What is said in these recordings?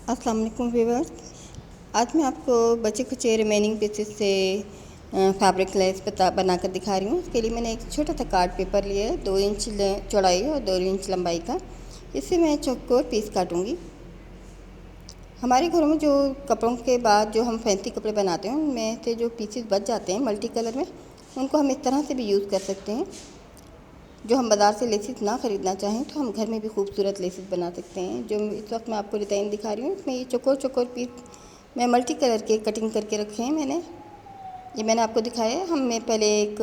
अस्सलाम वालेकुम व्यूअर्स। आज मैं आपको बचे खुचे रिमेनिंग पीसेस से फैब्रिक लेस बनाकर दिखा रही हूँ। इसके लिए मैंने एक छोटा सा कार्ड पेपर लिया है, 2 इंच चौड़ाई और 2 इंच लंबाई का। इससे मैं चौकोर पीस काटूँगी। हमारे घरों में जो कपड़ों के बाद जो हम फैंसी कपड़े बनाते हैं उनमें से जो पीसेस बच जाते हैं मल्टी कलर में, उनको हम इस तरह से भी यूज़ कर सकते हैं। जो हम बाज़ार से लेसिस ना ख़रीदना चाहें तो हम घर में भी खूबसूरत लेसिस बना सकते हैं। जो इस वक्त मैं आपको डिज़ाइन दिखा रही हूँ इसमें ये चौकोर चौकोर पीस मैं मल्टी कलर के कटिंग करके रखे हैं। मैंने आपको दिखाया है। हम पहले एक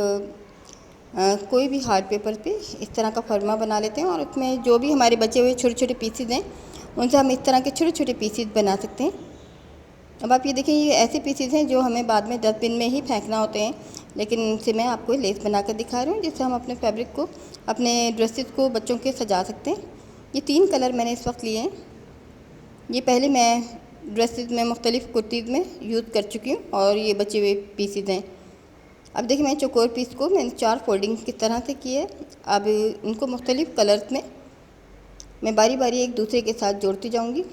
कोई भी हार्ड पेपर पे इस तरह का फरमा बना लेते हैं और उसमें जो भी हमारे बचे हुए छोटे छोटे पीसेज हैं उनसे हम इस तरह के छोटे छोटे पीसेज बना सकते हैं। अब आप ये देखें, ये ऐसे पीसेज हैं जो हमें बाद में डस्टबिन में ही फेंकना होते हैं, लेकिन इनसे मैं आपको लेस बनाकर दिखा रही हूँ जिससे हम अपने फैब्रिक को, अपने ड्रेसेस को बच्चों के सजा सकते हैं। ये 3 कलर मैंने इस वक्त लिए हैं। ये पहले मैं ड्रेसेस में मुख्तलिफ़ कुर्तीज़ में यूज़ कर चुकी हूँ और ये बचे हुए पीसेज हैं। अब देखिए, मैं चौकोर पीस को मैंने 4 फोल्डिंग की तरह से की है। अब इनको मुख्तलिफ़ कलर्स में मैं बारी बारी एक दूसरे के साथ जोड़ती जाऊँगी।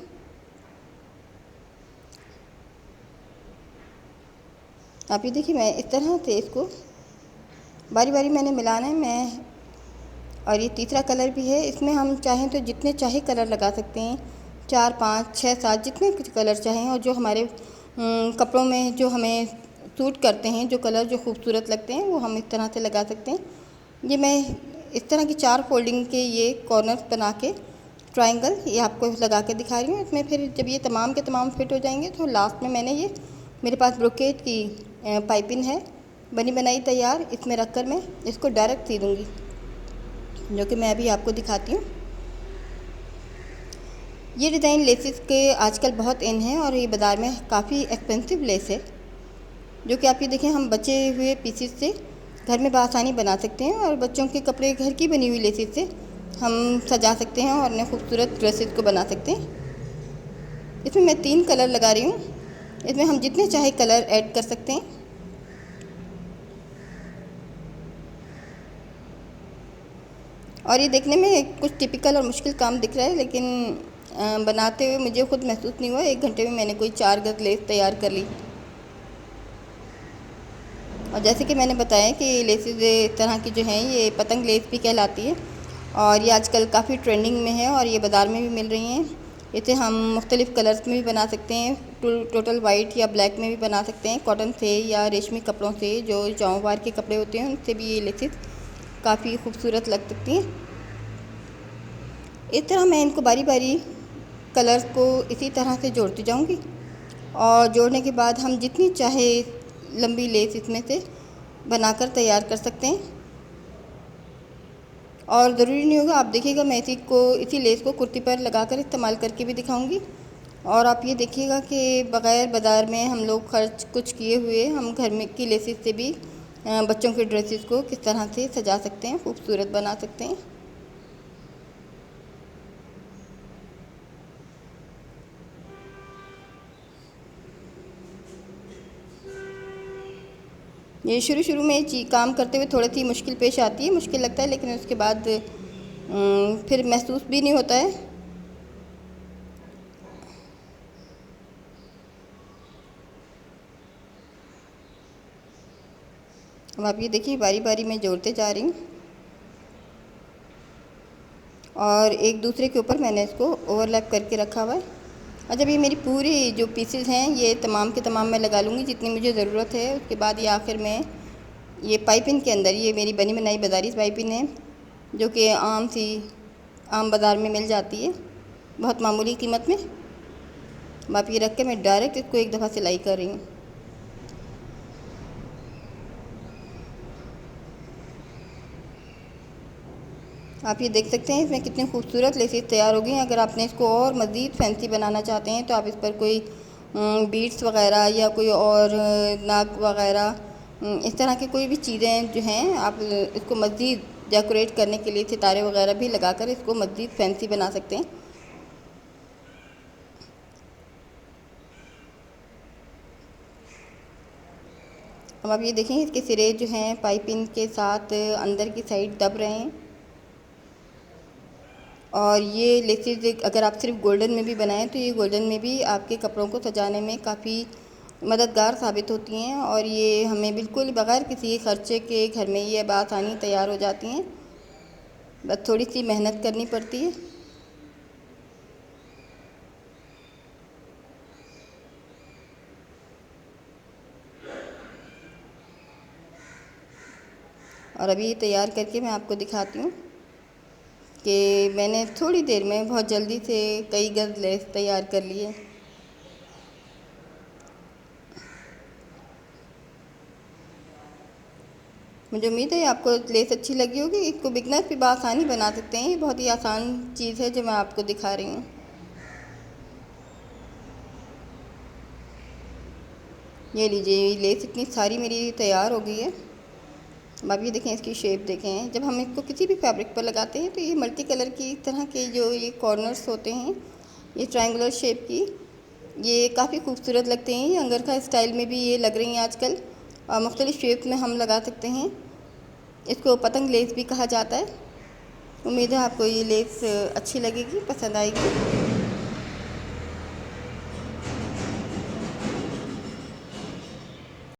आप ये देखिए, मैं इस तरह से इसको बारी बारी मैंने मिलाना है। और ये तीसरा कलर भी है। इसमें हम चाहें तो जितने चाहे कलर लगा सकते हैं, 4 5 6 7 जितने कुछ कलर चाहें, और जो हमारे कपड़ों में जो हमें सूट करते हैं, जो कलर जो खूबसूरत लगते हैं वो हम इस तरह से लगा सकते हैं। ये मैं इस तरह की 4 फोल्डिंग के ये कॉर्नर्स बना के ट्रायंगल ये आपको लगा के दिखा रही हूँ। इसमें फिर जब ये तमाम के तमाम फिट हो जाएंगे तो लास्ट में मैंने ये, मेरे पास ब्रोकेट की पाइपिंग है बनी बनाई तैयार, इसमें रख कर मैं इसको डायरेक्ट सी दूँगी, जो कि मैं अभी आपको दिखाती हूँ। ये डिज़ाइन लेसेस के आजकल बहुत इन है और ये बाज़ार में काफ़ी एक्सपेंसिव लेस है, जो कि आप ये देखें, हम बचे हुए पीसेस से घर में बआसानी बना सकते हैं और बच्चों के कपड़े घर की बनी हुई लेसेस से हम सजा सकते हैं और उन्हें खूबसूरत ड्रेसेस को बना सकते हैं। इसमें मैं 3 कलर लगा रही हूँ। इसमें हम जितने चाहे कलर ऐड कर सकते हैं। और ये देखने में कुछ टिपिकल और मुश्किल काम दिख रहा है, लेकिन बनाते हुए मुझे खुद महसूस नहीं हुआ। 1 घंटे में मैंने कोई 4 गज लेस तैयार कर ली। और जैसे कि मैंने बताया कि लेसेस इस तरह की जो हैं ये पतंग लेस भी कहलाती है और ये आजकल काफ़ी ट्रेंडिंग में है और ये बाज़ार में भी मिल रही हैं। इसे हम मुख्तलिफ़ कलर्स में भी बना सकते हैं, टोटल वाइट या ब्लैक में भी बना सकते हैं, कॉटन से या रेशमी कपड़ों से, जो जौंवार के कपड़े होते हैं उनसे भी ये लेसेस काफ़ी खूबसूरत लग सकती हैं। इस तरह मैं इनको बारी बारी कलर्स को इसी तरह से जोड़ती जाऊंगी और जोड़ने के बाद हम जितनी चाहे लंबी लेस इसमें से बनाकर तैयार कर सकते हैं। और ज़रूरी नहीं होगा, आप देखिएगा, मैं इसी लेस को कुर्ती पर लगाकर इस्तेमाल करके भी दिखाऊंगी। और आप ये देखिएगा कि बग़ैर बाज़ार में हम लोग खर्च कुछ किए हुए हम घर में की लेसेस से भी बच्चों के ड्रेसेस को किस तरह से सजा सकते हैं, खूबसूरत बना सकते हैं। ये शुरू में काम करते हुए थोड़ी सी मुश्किल पेश आती है, मुश्किल लगता है, लेकिन उसके बाद फिर महसूस भी नहीं होता है। अब आप ये देखिए, बारी बारी मैं जोड़ते जा रही हूँ और एक दूसरे के ऊपर मैंने इसको ओवरलैप करके रखा हुआ है। और जब ये मेरी पूरी जो पीसेस हैं ये तमाम के तमाम मैं लगा लूँगी जितनी मुझे ज़रूरत है, उसके बाद ये आखिर में ये पाइपिंग के अंदर, ये मेरी बनी बनाई बाज़ारी पाइपिंग है जो कि आम बाज़ार में मिल जाती है बहुत मामूली कीमत में। अब आप ये रख के मैं डायरेक्ट इसको एक दफ़ा सिलाई कर रही हूँ। आप ये देख सकते हैं इसमें कितनी खूबसूरत लेसेस तैयार हो गई हैं। अगर आपने इसको और मज़ीद फैंसी बनाना चाहते हैं तो आप इस पर कोई बीड्स वग़ैरह या कोई और नाक वग़ैरह, इस तरह की कोई भी चीज़ें जो हैं, आप इसको मज़ीद डेकोरेट करने के लिए सितारे वग़ैरह भी लगाकर इसको मज़ीद फैंसी बना सकते हैं। अब आप ये देखें, इसके सिरे जो हैं पाइपिंग के साथ अंदर की साइड दब रहे हैं और ये लेसेस अगर आप सिर्फ गोल्डन में भी बनाएं तो ये गोल्डन में भी आपके कपड़ों को सजाने में काफ़ी मददगार साबित होती हैं। और ये हमें बिल्कुल बग़ैर किसी खर्चे के घर में ये बआसानी तैयार हो जाती हैं, बस थोड़ी सी मेहनत करनी पड़ती है। और अभी तैयार करके मैं आपको दिखाती हूँ कि मैंने थोड़ी देर में बहुत जल्दी से कई गज लेस तैयार कर लिए। मुझे उम्मीद है आपको लेस अच्छी लगी होगी। इसको बिगनर्स भी बआसानी बना सकते हैं, ये बहुत ही आसान चीज़ है जो मैं आपको दिखा रही हूँ। ये लीजिए, लेस इतनी सारी मेरी तैयार हो गई है। अब आप ये देखें, इसकी शेप देखें। जब हम इसको किसी भी फैब्रिक पर लगाते हैं तो ये मल्टी कलर की तरह के जो ये कॉर्नर्स होते हैं, ये ट्रायंगुलर शेप की, ये काफ़ी खूबसूरत लगते हैं। ये अंगरखा स्टाइल में भी ये लग रही हैं आजकल, और मुख्तलिफ़ शेप में हम लगा सकते हैं। इसको पतंग लेस भी कहा जाता है। उम्मीद है आपको ये लेस अच्छी लगेगी, पसंद आएगी।